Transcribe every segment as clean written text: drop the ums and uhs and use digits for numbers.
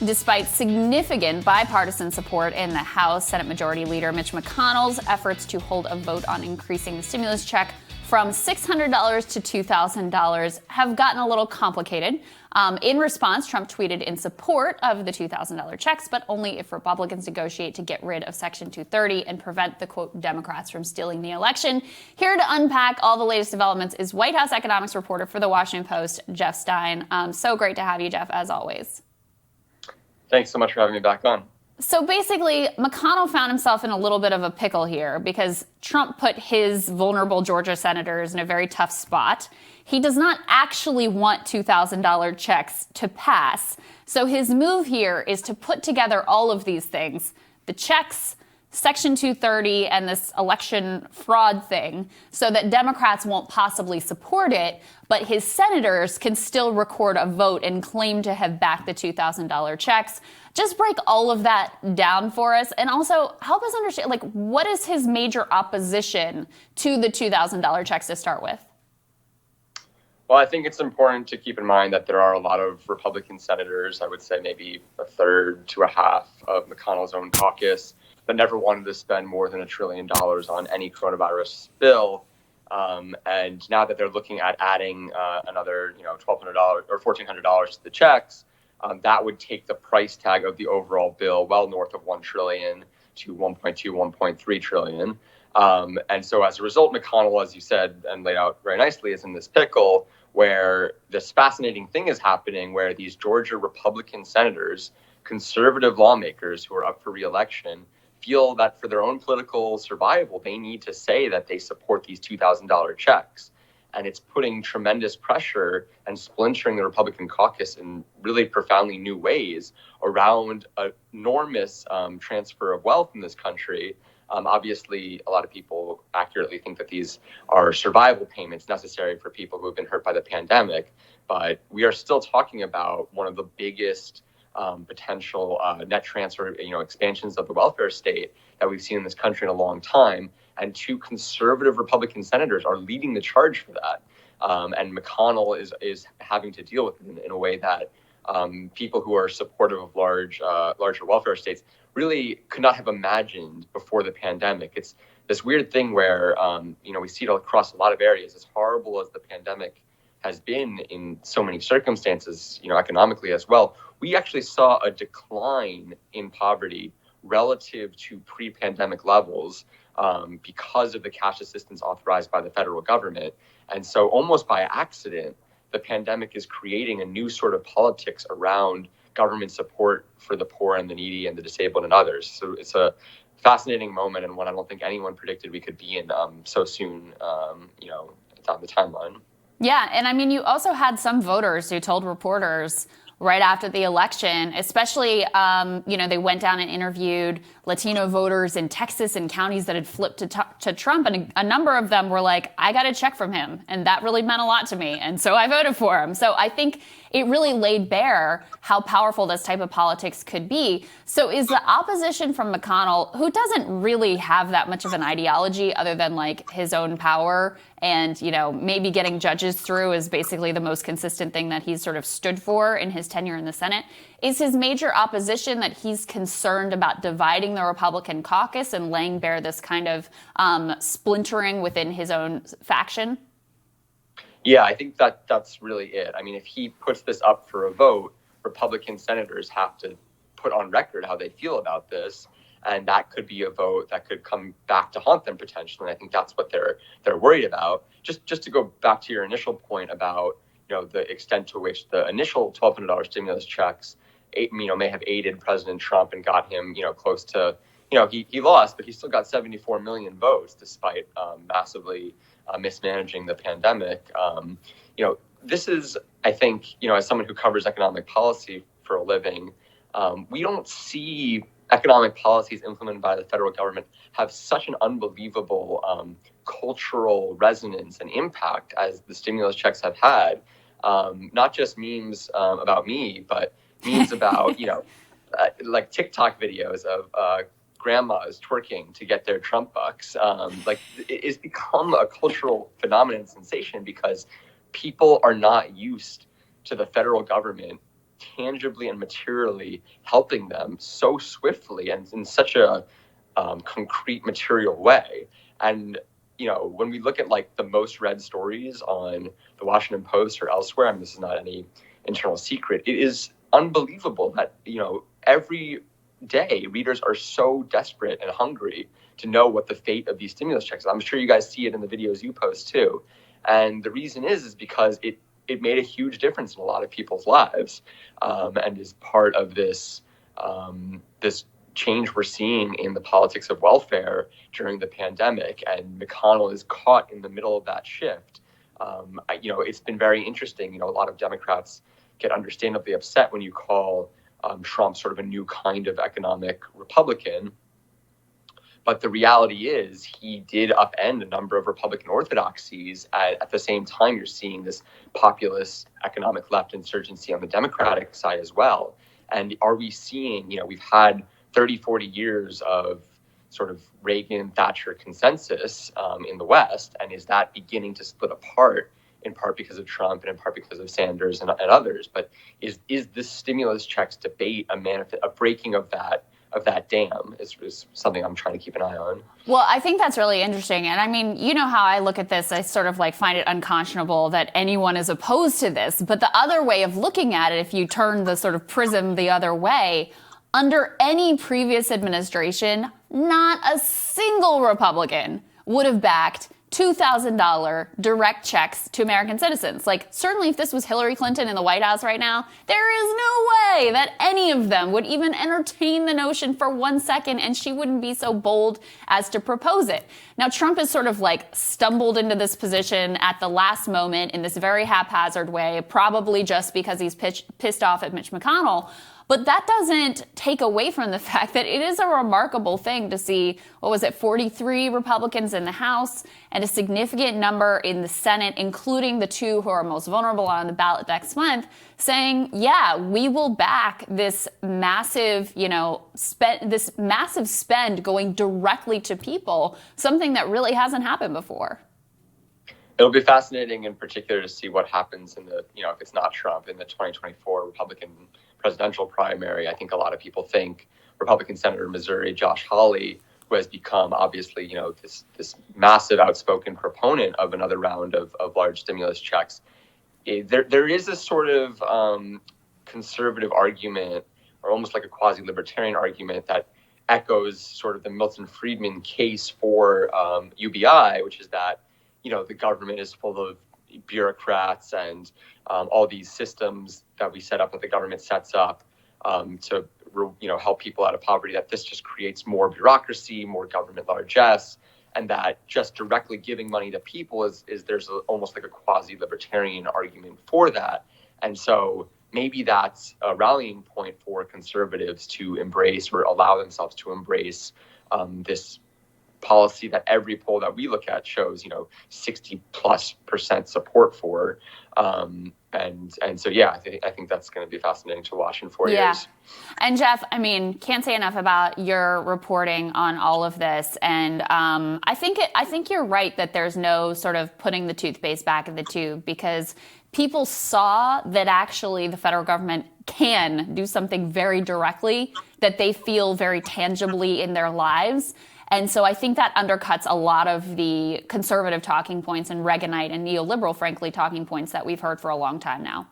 Despite significant bipartisan support in the House, Senate Majority Leader Mitch McConnell's efforts to hold a vote on increasing the stimulus check from $600 to $2,000 have gotten a little complicated. In response, Trump tweeted in support of the $2,000 checks, but only if Republicans negotiate to get rid of Section 230 and prevent the, quote, Democrats from stealing the election. Here to unpack all the latest developments is White House economics reporter for The Washington Post, Jeff Stein. So great to have you, Jeff, as always. Thanks so much for having me back on. So basically, McConnell found himself in a little bit of a pickle here because Trump put his vulnerable Georgia senators in a very tough spot. He does not actually want $2,000 checks to pass. So his move here is to put together all of these things, the checks, Section 230, and this election fraud thing, so that Democrats won't possibly support it, but his senators can still record a vote and claim to have backed the $2,000 checks. Just break all of that down for us, and also help us understand, what is his major opposition to the $2,000 checks to start with? Well, I think it's important to keep in mind that there are a lot of Republican senators, I would say maybe a third to a half of McConnell's own caucus, that never wanted to spend more than $1 trillion on any coronavirus bill. And now that they're looking at adding another, $1,200 or $1,400 to the checks, that would take the price tag of the overall bill well north of $1 trillion to $1.2, $1.3 trillion. And so as a result, McConnell, as you said and laid out very nicely, is in this pickle where this fascinating thing is happening where these Georgia Republican senators, conservative lawmakers who are up for re-election, feel that for their own political survival, they need to say that they support these $2,000 checks. And it's putting tremendous pressure and splintering the Republican caucus in really profoundly new ways around an enormous transfer of wealth in this country. Obviously, a lot of people accurately think that these are survival payments necessary for people who have been hurt by the pandemic. But we are still talking about one of the biggest potential net transfer, expansions of the welfare state that we've seen in this country in a long time. And two conservative Republican senators are leading the charge for that. And McConnell is having to deal with it in a way that people who are supportive of larger welfare states really could not have imagined before the pandemic. It's this weird thing where, we see it across a lot of areas. As horrible as the pandemic has been in so many circumstances, economically as well, we actually saw a decline in poverty relative to pre-pandemic levels because of the cash assistance authorized by the federal government. And so almost by accident, the pandemic is creating a new sort of politics around government support for the poor and the needy and the disabled and others. So it's a fascinating moment and one I don't think anyone predicted we could be in so soon, down the timeline. Yeah, and you also had some voters who told reporters right after the election, especially, they went down and interviewed Latino voters in Texas and counties that had flipped to Trump. And a number of them were like, I got a check from him. And that really meant a lot to me. And so I voted for him. So I think it really laid bare how powerful this type of politics could be. So is the opposition from McConnell, who doesn't really have that much of an ideology other than his own power and, maybe getting judges through is basically the most consistent thing that he's sort of stood for in his tenure in the Senate, is his major opposition that he's concerned about dividing the Republican caucus and laying bare this kind of splintering within his own faction? Yeah, I think that's really it. If he puts this up for a vote, Republican senators have to put on record how they feel about this. And that could be a vote that could come back to haunt them potentially. And I think that's what they're worried about. Just to go back to your initial point about the extent to which the initial $1,200 stimulus checks may have aided President Trump and got him close to he lost, but he still got 74 million votes despite massively mismanaging the pandemic. This is, I think, as someone who covers economic policy for a living, we don't see economic policies implemented by the federal government have such an unbelievable cultural resonance and impact as the stimulus checks have had. Not just memes about me, but memes about, like TikTok videos of grandmas twerking to get their Trump bucks. It's become a cultural phenomenon sensation because people are not used to the federal government tangibly and materially helping them so swiftly and in such a concrete material way. And when we look at like the most read stories on the Washington Post or elsewhere, I mean, this is not any internal secret, it is unbelievable that every day readers are so desperate and hungry to know what the fate of these stimulus checks is. I'm sure you guys see it in the videos you post too. And the reason is because it made a huge difference in a lot of people's lives, and is part of this change we're seeing in the politics of welfare during the pandemic. And McConnell is caught in the middle of that shift. It's been very interesting. A lot of Democrats get understandably upset when you call Trump sort of a new kind of economic Republican. But the reality is he did upend a number of Republican orthodoxies. At the same time, you're seeing this populist economic left insurgency on the Democratic side as well. And are we seeing, we've had 30, 40 years of sort of Reagan, Thatcher consensus in the West. And is that beginning to split apart, in part because of Trump and in part because of Sanders and others? But is this stimulus checks debate a breaking of that dam is something I'm trying to keep an eye on. Well, I think that's really interesting. And I mean, you know how I look at this, I sort of like find it unconscionable that anyone is opposed to this. But the other way of looking at it, if you turn the sort of prism the other way, under any previous administration, not a single Republican would have backed $2,000 direct checks to American citizens. Like, certainly if this was Hillary Clinton in the White House right now, there is no way that any of them would even entertain the notion for 1 second, and she wouldn't be so bold as to propose it. Now, Trump has sort of like stumbled into this position at the last moment in this very haphazard way, probably just because he's pissed off at Mitch McConnell. But that doesn't take away from the fact that it is a remarkable thing to see, 43 Republicans in the House and a significant number in the Senate, including the two who are most vulnerable on the ballot next month, saying, yeah, we will back this massive, spend going directly to people, something that really hasn't happened before. It'll be fascinating in particular to see what happens in the, if it's not Trump, in the 2024 Republican presidential primary. I think a lot of people think Republican Senator in Missouri, Josh Hawley, who has become obviously, this massive outspoken proponent of another round of large stimulus checks. There is a sort of conservative argument, or almost like a quasi-libertarian argument, that echoes sort of the Milton Friedman case for UBI, which is that, the government is full of bureaucrats and all these systems that we set up, that the government sets up to help people out of poverty, that this just creates more bureaucracy, more government largesse, and that just directly giving money to people is there's almost like a quasi-libertarian argument for that. And so maybe that's a rallying point for conservatives to embrace, or allow themselves to embrace, this policy that every poll that we look at shows, 60+% support for. And so, yeah, I think that's going to be fascinating to watch in 4 years. And Jeff, I mean, can't say enough about your reporting on all of this. And I think you're right that there's no sort of putting the toothpaste back in the tube, because people saw that actually the federal government can do something very directly that they feel very tangibly in their lives. And so I think that undercuts a lot of the conservative talking points and Reaganite and neoliberal, frankly, talking points that we've heard for a long time now.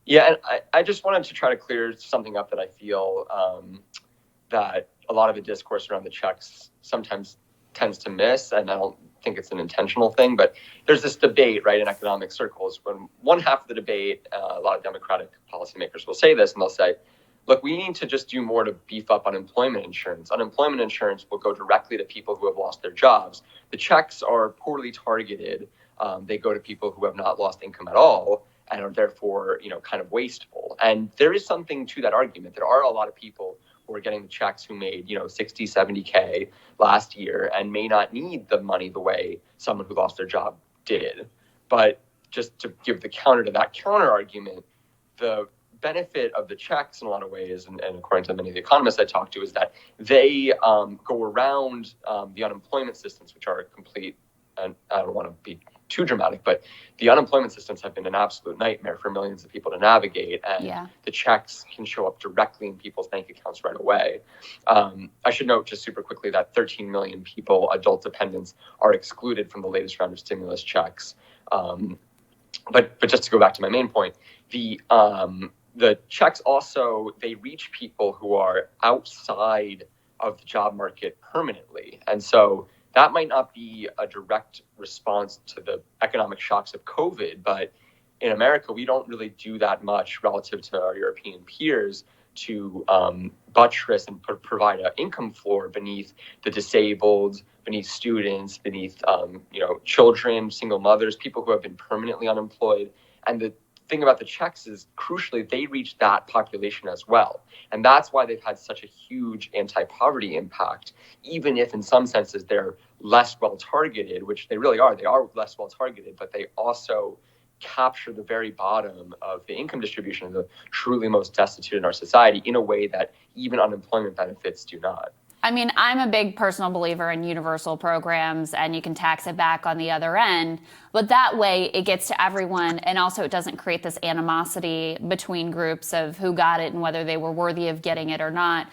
Yeah, and I just wanted to try to clear something up that I feel that a lot of the discourse around the checks sometimes tends to miss, and I don't think it's an intentional thing, but there's this debate, right, in economic circles, when one half of the debate, a lot of Democratic policymakers will say this, and they'll say, look, we need to just do more to beef up unemployment insurance. Unemployment insurance will go directly to people who have lost their jobs. The checks are poorly targeted. They go to people who have not lost income at all and are therefore, kind of wasteful. And there is something to that argument. There are a lot of people who are getting the checks who made, 60, 70K last year and may not need the money the way someone who lost their job did. But just to give the counter to that counter argument, the benefit of the checks in a lot of ways, and according to many of the economists I talked to, is that they go around the unemployment systems, which are complete, and I don't want to be too dramatic, but the unemployment systems have been an absolute nightmare for millions of people to navigate, and the checks can show up directly in people's bank accounts right away. I should note just super quickly that 13 million people, adult dependents, are excluded from the latest round of stimulus checks. But just to go back to my main point, the checks also, they reach people who are outside of the job market permanently. And so that might not be a direct response to the economic shocks of COVID, but in America, we don't really do that much relative to our European peers to buttress and provide an income floor beneath the disabled, beneath students, beneath children, single mothers, people who have been permanently unemployed. And the thing about the checks is, crucially, they reach that population as well. And that's why they've had such a huge anti-poverty impact, even if in some senses they're less well-targeted, which they really are. They are less well-targeted, but they also capture the very bottom of the income distribution of the truly most destitute in our society in a way that even unemployment benefits do not. I mean, I'm a big personal believer in universal programs, and you can tax it back on the other end. But that way it gets to everyone, and also it doesn't create this animosity between groups of who got it and whether they were worthy of getting it or not.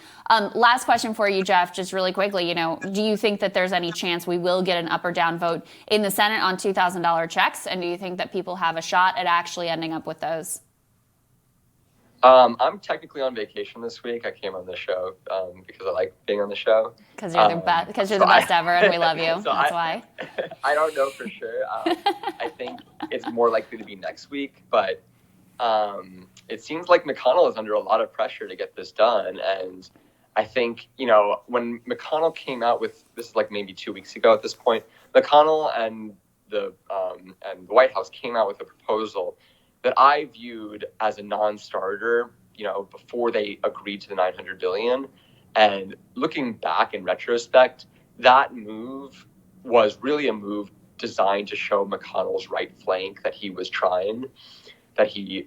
Last question for you, Jeff, just really quickly. Do you think that there's any chance we will get an up or down vote in the Senate on $2,000 checks? And do you think that people have a shot at actually ending up with those? I'm technically on vacation this week. I came on the show because I like being on the show. Because you're the best. Because you're the best ever, and we love you. So That's why. I don't know for sure. I think it's more likely to be next week, but it seems like McConnell is under a lot of pressure to get this done. And I think when McConnell came out with this, is like maybe 2 weeks ago at this point, McConnell and the White House came out with a proposal that I viewed as a non-starter, before they agreed to the $900 billion. And looking back in retrospect, that move was really a move designed to show McConnell's right flank that he was trying to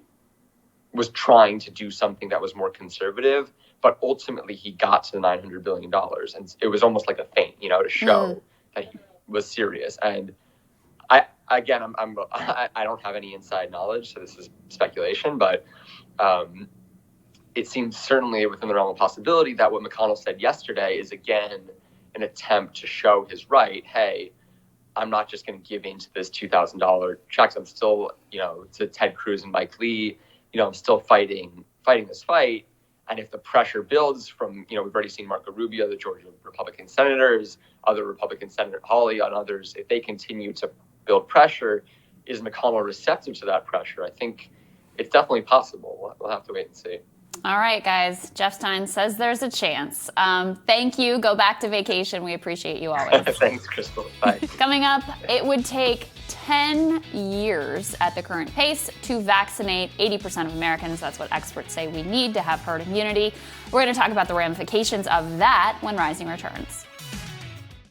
do something that was more conservative, but ultimately he got to the $900 billion. And it was almost like a feint, to show that he was serious. And I don't have any inside knowledge, so this is speculation, but it seems certainly within the realm of possibility that what McConnell said yesterday is, again, an attempt to show his right. Hey, I'm not just going to give in to this $2,000 checks. I'm still, to Ted Cruz and Mike Lee, I'm still fighting this fight. And if the pressure builds from, we've already seen Marco Rubio, the Georgia Republican senators, other Republican Senator Hawley, and others, if they continue to build pressure, is McConnell receptive to that pressure? I think it's definitely possible. We'll have to wait and see. All right, guys. Jeff Stein says there's a chance. Thank you. Go back to vacation. We appreciate you always. Thanks, Crystal. Bye. Coming up, it would take 10 years at the current pace to vaccinate 80% of Americans. That's what experts say we need to have herd immunity. We're going to talk about the ramifications of that when Rising returns.